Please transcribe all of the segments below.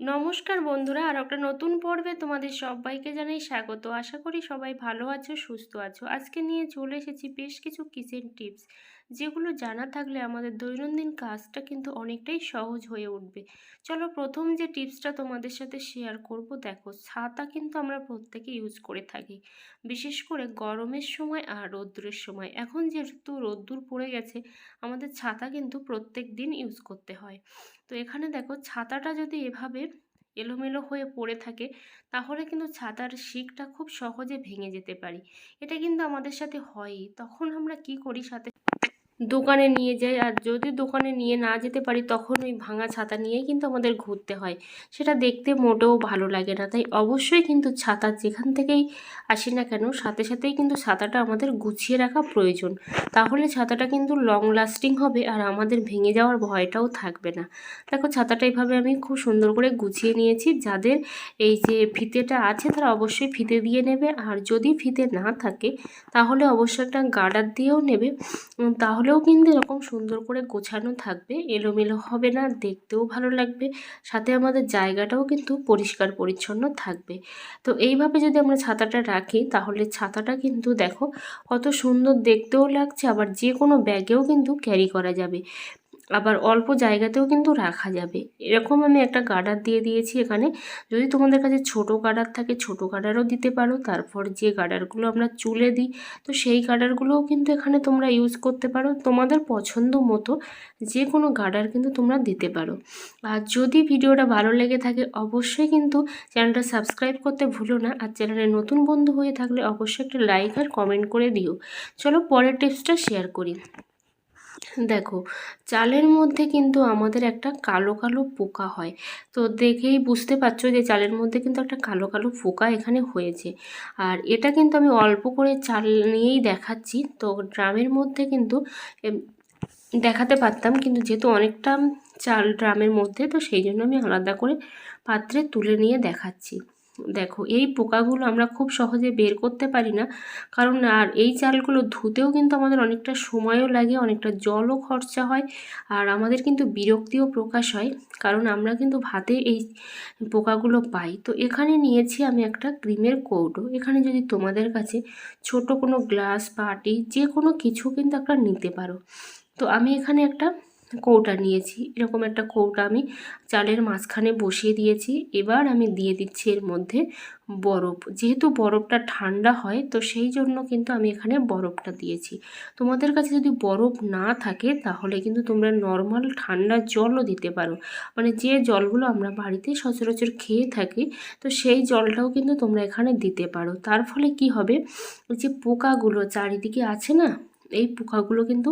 নমস্কার বন্ধুরা, আর একটা নতুন পর্বে তোমাদের সবাইকে জানাই স্বাগত। আশা করি সবাই ভালো আছো, সুস্থ আছো। আজকে নিয়ে চলে এসেছি বেশ কিছু কিচেন টিপস, যেগুলো জানা থাকলে আমাদের দৈনন্দিন কাজটা কিন্তু অনেকটাই সহজ হয়ে উঠবে। চলো, প্রথম যে টিপসটা তোমাদের সাথে শেয়ার করব, দেখো, ছাতা কিন্তু আমরা প্রত্যেকে ইউজ করে থাকি, বিশেষ করে গরমের সময় আর রোদ্দুরের সময়। এখন যেহেতু রোদ্দুর পড়ে গেছে, আমাদের ছাতা কিন্তু প্রত্যেক দিন ইউজ করতে হয়। তো এখানে দেখো, ছাতাটা যদি এভাবে এলোমেলো হয়ে পড়ে থাকে, তাহলে কিন্তু ছাতার শিকটা খুব সহজে ভেঙে যেতে পারি। এটা কিন্তু আমাদের সাথে হয়ই। তখন আমরা কি করি, সাথে দোকানে নিয়ে যাই, আর যদি দোকানে নিয়ে না যেতে পারি তখন ওই ভাঙা ছাতা নিয়েই কিন্তু আমাদের ঘুরতে হয়। সেটা দেখতে মোটেও ভালো লাগে না। তাই অবশ্যই কিন্তু ছাতা যেখান থেকেই আসি না কেন, সাথে সাথেই কিন্তু ছাতাটা আমাদের গুছিয়ে রাখা প্রয়োজন। তাহলে ছাতাটা কিন্তু লং লাস্টিং হবে, আর আমাদের ভেঙে যাওয়ার ভয়টাও থাকবে না। দেখো, ছাতাটা এইভাবে আমি খুব সুন্দর করে গুছিয়ে নিয়েছি। যাদের এই যে ফিতেটা আছে, তারা অবশ্যই ফিতে দিয়ে নেবে, আর যদি ফিতে না থাকে তাহলে অবশ্যই একটা গার্ডার দিয়েও নেবে। তাহলেও কিন্তু এরকম সুন্দর করে গোছানো থাকবে, এলোমেলো হবে না, দেখতেও ভালো লাগবে, সাথে আমাদের জায়গাটাও কিন্তু পরিষ্কার পরিচ্ছন্ন থাকবে। তো এইভাবে যদি আমরা ছাতাটা রাখি, তাহলে ছাতাটা কিন্তু দেখো কত সুন্দর দেখতেও লাগছে, আবার যে কোনো ব্যাগেও কিন্তু ক্যারি করা যাবে, আবার অল্প জায়গাতেও কিন্তু রাখা যাবে। এরকম আমি একটা গার্ডার দিয়ে দিয়েছি এখানে। যদি তোমাদের কাছে ছোট গার্ডার থাকে, ছোট গার্ডারও দিতে পারো। তারপর যে গার্ডারগুলো আমরা চুলে দিই, তো সেই গার্ডারগুলোও কিন্তু এখানে তোমরা ইউজ করতে পারো। তোমাদের পছন্দ মতো যে কোনো গার্ডার কিন্তু তোমরা দিতে পারো। আর যদি ভিডিওটা ভালো লেগে থাকে, অবশ্যই কিন্তু চ্যানেলটা সাবস্ক্রাইব করতে ভুলো না। আর চ্যানেলে নতুন বন্ধু হয়ে থাকলে অবশ্যই একটা লাইক আর কমেন্ট করে দিও। চলো, পরের টিপসটা শেয়ার করি। দেখো, চালের মধ্যে কিন্তু আমাদের একটা কালো কালো পোকা হয়। তো দেখেই বুঝতে পারছো যে চালের মধ্যে কিন্তু একটা কালো কালো পোকা এখানে হয়েছে। আর এটা কিন্তু আমি অল্প করে চাল নিয়েই দেখাচ্ছি। তো ড্রামের মধ্যে কিন্তু এম, দেখাতে পারতাম, কিন্তু যেহেতু অনেকটা চাল ড্রামের মধ্যে, তো সেই জন্য আমি আলাদা করে পাত্রে তুলে নিয়ে দেখাচ্ছি। দেখো, এই পোকাগুলো আমরা খুব সহজে বের করতে পারি না, কারণ আর এই চালগুলো ধুতেও কিন্তু আমাদের অনেকটা সময়ও লাগে, অনেকটা জলও খরচা হয়, আর আমাদের কিন্তু বিরক্তিও প্রকাশ হয়, কারণ আমরা কিন্তু ভাতে এই পোকাগুলো পাই। তো এখানে নিয়েছি আমি একটা ক্রিমের কৌটো। এখানে যদি তোমাদের কাছে ছোট কোনো গ্লাস, বাটি, যে কোনো কিছু কিন্তু একটা নিতে পারো। তো আমি এখানে একটা কৌটা নিয়েছি। এরকম একটা কৌটা আমি চালের মাঝখানে বসিয়ে দিয়েছি। এবার আমি দিয়ে দিচ্ছি এর মধ্যে বরফ। যেহেতু বরফটা ঠান্ডা হয়, তো সেই জন্য কিন্তু আমি এখানে বরফটা দিয়েছি। তোমাদের কাছে যদি বরফ না থাকে, তাহলে কিন্তু তোমরা নর্মাল ঠান্ডা জলও দিতে পারো। মানে যে জলগুলো আমরা বাড়িতে সচরাচর খেয়ে থাকি, তো সেই জলটাও কিন্তু তোমরা এখানে দিতে পারো। তার ফলে কি হবে, ওই যে পোকাগুলো চারিদিকে আছে না, এই পোকাগুলো কিন্তু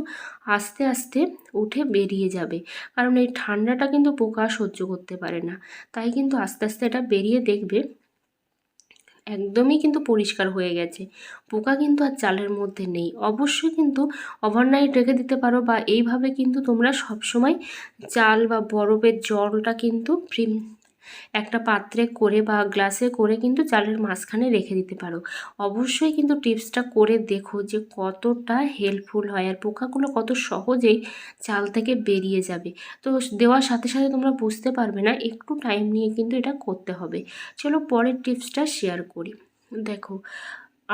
আস্তে আস্তে উঠে বেরিয়ে যাবে। কারণ এই ঠান্ডাটা কিন্তু পোকা সহ্য করতে পারে না। তাই কিন্তু আস্তে আস্তে এটা বেরিয়ে দেখবে একদমই কিন্তু পরিষ্কার হয়ে গেছে। পোকা কিন্তু আর চালের মধ্যে নেই। অবশ্যই কিন্তু ওভারনাইট রেখে দিতে পারো, বা এইভাবে কিন্তু তোমরা সবসময় চাল বা বরফের জলটা কিন্তু একটা পাত্রে করে বা গ্লাসে করে কিন্তু চালের মাঝখানে রেখে দিতে পারো। অবশ্যই কিন্তু টিপসটা করে দেখো যে কতটা হেল্পফুল হয়, আর পোকাগুলো কত সহজেই চাল থেকে বেরিয়ে যাবে। তো দেওয়ার সাথে সাথে তোমরা বুঝতে পারবে না, একটু টাইম নিয়ে কিন্তু এটা করতে হবে। চলো, পরের টিপসটা শেয়ার করি। দেখো,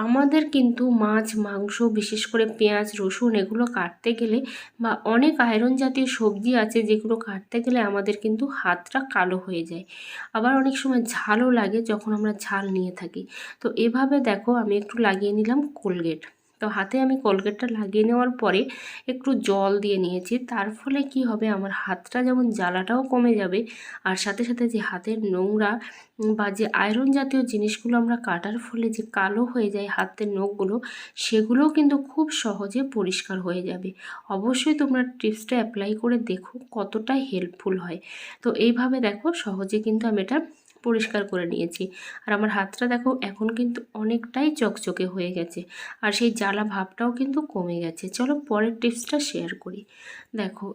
আমাদের কিন্তু মাছ, মাংস, বিশেষ করে পেঁয়াজ, রসুন এগুলো কাটতে গেলে, বা অনেক আয়রন জাতীয় সবজি আছে যেগুলো কাটতে গেলে আমাদের কিন্তু হাতটা কালো হয়ে যায়। আবার অনেক সময় ঝালও লাগে যখন আমরা ঝাল নিয়ে থাকি। তো এভাবে দেখো, আমি একটু লাগিয়ে নিলাম কোলগেট। তো হাতে আমি কোলগেটটা লাগিয়ে নেওয়ার পরে একটু জল দিয়ে নিয়েছি। তার ফলে কি হবে, আমার হাতটা যেমন জ্বালাটাও কমে যাবে, আর সাথে সাথে যে হাতের নোংরা বা যে আয়রন জাতীয় জিনিসগুলো আমরা কাটার ফলে যে কালো হয়ে যায় হাতের নখগুলো, সেগুলোও কিন্তু খুব সহজে পরিষ্কার হয়ে যাবে। অবশ্যই তোমরা টিপসটা অ্যাপ্লাই করে দেখো কতটা হেল্পফুল হয়। তো এইভাবে দেখো, সহজে কিন্তু আমি এটা পরিষ্কার করে নিয়েছি। আর আমার হাতটা দেখো এখন কিন্তু অনেকটাই চকচকে হয়ে গেছে, আর সেই জ্বালা ভাবটাও কিন্তু কমে গেছে। চলো, পরের টিপসটা শেয়ার করি। দেখো,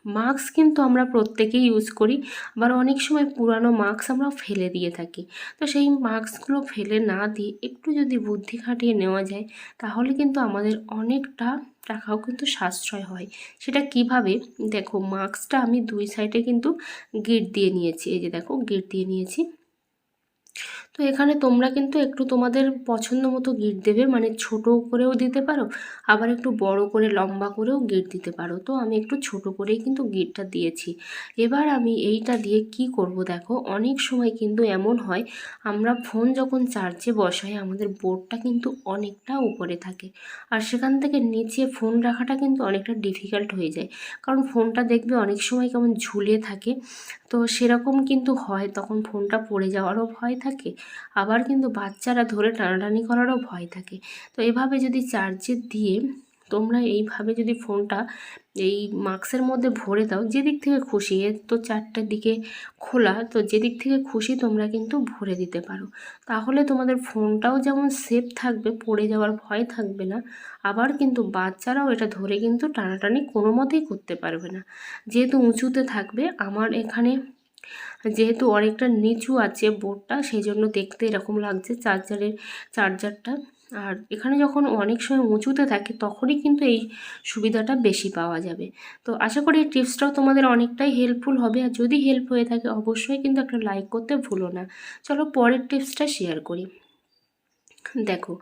মাস্ক কিন্তু আমরা প্রত্যেকেই ইউজ করি, আবার অনেক সময় পুরানো মাস্ক আমরা ফেলে দিয়ে থাকি। তো সেই মাস্কগুলো ফেলে না দিয়ে একটু যদি বুদ্ধি খাটিয়ে নেওয়া যায়, তাহলে কিন্তু আমাদের অনেকটা টাকাও কিন্তু সাশ্রয় হয়। সেটা কিভাবে? দেখো, মাস্কটা আমি 2 সাইডে কিন্তু গিঁট দিয়ে নিয়েছি। এই যে দেখো, গিঁট দিয়ে নিয়েছি। তো এখানে তোমরা কিন্তু একটু তোমাদের পছন্দ মতো গিঁট দেবে, মানে ছোট করেও দিতে পারো, আবার একটু বড় করে লম্বা করেও গিঁট দিতে পারো। তো আমি একটু ছোট করেই কিন্তু গিঁটটা দিয়েছি। এবার আমি এইটা দিয়ে কি করব দেখো, অনেক সময় কিন্তু এমন হয় আমরা ফোন যখন চার্জে বসাই আমাদের বোর্ডটা কিন্তু অনেকটা উপরে থাকে, আর সেখান থেকে নিচে ফোন রাখাটা কিন্তু অনেকটা ডিফিকাল্ট হয়ে যায়। কারণ ফোনটা দেখবে অনেক সময় কেমন ঝুলে থাকে, তো সেরকম কিন্তু হয়, তখন ফোনটা পড়ে যাওয়ারও ভয় থাকে, আবার কিন্তু বাচ্চারা ধরে টানাটানি করারও ভয় থাকে। তো এভাবে যদি চার্জে দিয়ে তোমরা এইভাবে যদি ফোনটা এই মাস্কের মধ্যে ভরে দাও, যেদিক থেকে খুশি, এর তো 4টে দিকে খোলা, তো যেদিক থেকে খুশি তোমরা কিন্তু ভরে দিতে পারো। তাহলে তোমাদের ফোনটাও যেমন সেফ থাকবে, পড়ে যাওয়ার ভয় থাকবে না, আবার কিন্তু বাচ্চারাও এটা ধরে কিন্তু টানাটানি কোনো মতেই করতে পারবে না। যেহেতু উঁচুতে থাকবে, আমার এখানে যেহেতু অনেকটা নিচু আছে বোর্ডটা, সেই জন্য দেখতে এরকম লাগছে চার্জারটা। আর এখানে যখন অনেক সময় উঁচুতে থাকে তখনই কিন্তু এই সুবিধাটা বেশি পাওয়া যাবে। তো আশা করি এই টিপসটাও তোমাদের অনেকটাই হেল্পফুল হবে, আর যদি হেল্প হয়ে থাকে অবশ্যই কিন্তু একটা লাইক করতে ভুলো না। চলো পরের টিপসটা শেয়ার করি। দেখো,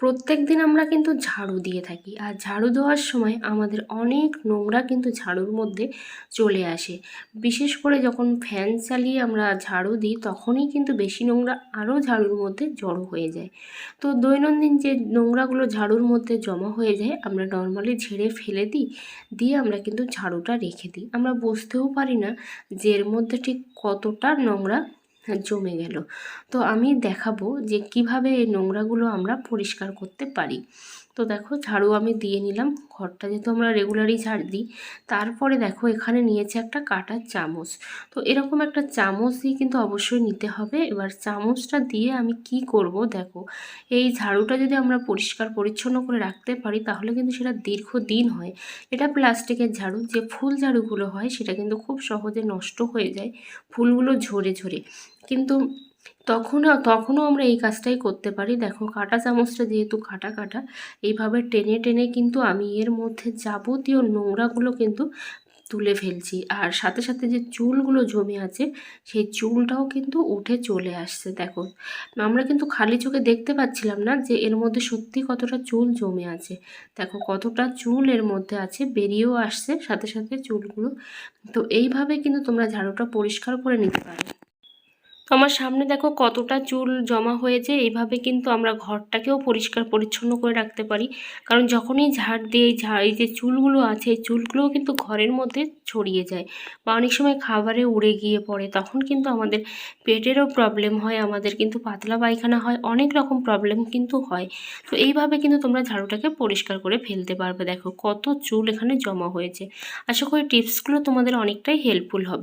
প্রত্যেক দিন আমরা কিন্তু ঝাড়ু দিয়ে থাকি, আর ঝাড়ু দেওয়ার সময় আমাদের অনেক নোংরা কিন্তু ঝাড়ুর মধ্যে চলে আসে। বিশেষ করে যখন ফ্যান চালিয়ে আমরা ঝাড়ু দিই তখনই কিন্তু বেশি নোংরা আরও ঝাড়ুর মধ্যে জড়ো হয়ে যায়। তো দৈনন্দিন যে নোংরাগুলো ঝাড়ুর মধ্যে জমা হয়ে যায় আমরা নর্মালি ঝেড়ে ফেলে দিই, দিয়ে আমরা কিন্তু ঝাড়ুটা রেখে দিই। আমরা বুঝতেও পারি না যে এর মধ্যে ঠিক কতটা নোংরা জমে গেল। তো আমি দেখাবো যে কিভাবে এই নোংরাগুলো আমরা পরিষ্কার করতে পারি। তো দেখো, ঝাড়ু আমি দিয়ে নিলাম, ঘরটা যেহেতু আমরা রেগুলারই ঝাড় দিই। তারপরে দেখো এখানে নিয়েছে একটা কাঁটার চামচ। তো এরকম একটা চামচ দিয়ে কিন্তু অবশ্যই নিতে হবে। এবার চামচটা দিয়ে আমি কি করব দেখো, এই ঝাড়ুটা যদি আমরা পরিষ্কার পরিচ্ছন্ন করে রাখতে পারি তাহলে কিন্তু সেটা দীর্ঘদিন হয়। এটা প্লাস্টিকের ঝাড়ু, যে ফুল ঝাড়ুগুলো হয় সেটা কিন্তু খুব সহজে নষ্ট হয়ে যায়, ফুলগুলো ঝরে ঝরে। কিন্তু তখনও আমরা এই কাজটাই করতে পারি। দেখো, কাঁটা চামচটা যেহেতু কাটা কাটা, এইভাবে টেনে টেনে কিন্তু আমি এর মধ্যে যাবতীয় নোংরাগুলো কিন্তু তুলে ফেলছি, আর সাথে সাথে যে চুলগুলো জমে আছে সেই চুলটাও কিন্তু উঠে চলে আসছে। দেখো, আমরা কিন্তু খালি চোখে দেখতে পাচ্ছিলাম না যে এর মধ্যে সত্যি কতটা চুল জমে আছে। দেখো কতটা চুল এর মধ্যে আছে, বেরিয়েও আসছে সাথে সাথে চুলগুলো। তো এইভাবে কিন্তু তোমরা ঝাড়ুটা পরিষ্কার করে নিতে পারো। তো আমার সামনে দেখো কতটা চুল জমা হয়েছে। এইভাবে কিন্তু আমরা ঘরটাকেও পরিষ্কার পরিচ্ছন্ন করে রাখতে পারি, কারণ যখনই ঝাড় দিয়ে এই যে চুলগুলো আছে এই চুলগুলোও কিন্তু ঘরের মধ্যে ছড়িয়ে যায়, বা অনেক সময় খাবারে উড়ে গিয়ে পড়ে, তখন কিন্তু আমাদের পেটেরও প্রবলেম হয়, আমাদের কিন্তু পাতলা পায়খানা হয়, অনেক রকম প্রবলেম কিন্তু হয়। তো এইভাবে কিন্তু তোমরা ঝাড়ুটাকে পরিষ্কার করে ফেলতে পারবে। দেখো কত চুল এখানে জমা হয়েছে। আশা করি টিপসগুলো তোমাদের অনেকটাই হেল্পফুল হবে।